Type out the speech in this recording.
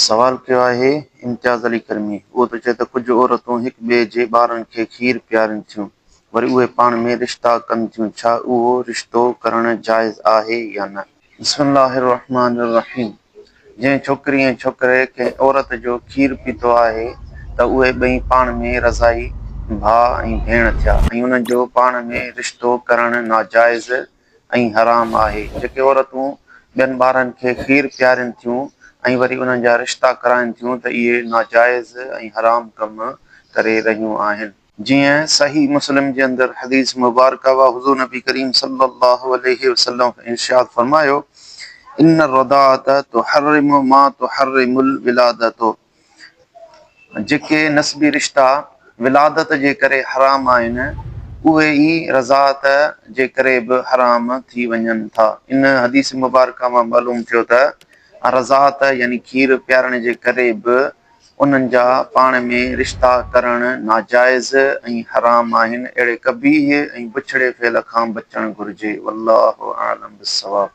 सवाल कयो आहे इम्तियाज़ अली करमी। उहो त चए त कुझु औरतूं हिक ॿिए जे ॿारनि खे खीर पीआरनि थियूं, वरी उहे पाण में रिश्ता कनि थियूं, छा उहो रिश्तो करणु जाइज़ आहे या न? बिस्मिल्लाहिर रहमानिर रहीम। जंहिं छोकिरी ऐं छोकिरे कंहिं औरत जो खीर पीतो आहे त उहे ॿई पाण में रज़ाई भाउ ऐं भेण थिया ऐं उन्हनि जो पाण में रिश्तो करणु नाजाइज़ ऐं हराम आहे। जेके औरतूं ॿियनि ॿारनि खे खीर पीआरनि थियूं ऐं वरी उन्हनि जा रिश्ता कराइनि थियूं त इहे नाजाइज़ ऐं हराम कम करे रहियूं आहिनि। जीअं सही मुस्लिम जे अंदरि हदीस मुबारक वा हुज़ूर नबी करीम सल्लल्लाहु अलैहि वसल्लम इरशाद फरमायो, इन रदाअत तुहर्रिमु मा तुहर्रिमुल विलादतु। जेके नस्बी रिश्ता विलादत जे करे हराम आहिनि उहे ई रज़ाअत जे करे बि हराम थी वञनि था। इन हदीस मुबारक मां मालूम थियो त रज़ाअत यानी खीर पीआरण जे करे बि उन्हनि जा पाण में रिश्ता करणु नाजाइज़ ऐं हराम आहिनि। अहिड़े कबीह ऐं बुछड़े फेल खां बचणु घुरिजे। वल्लाहु आलम बिस्सवाब।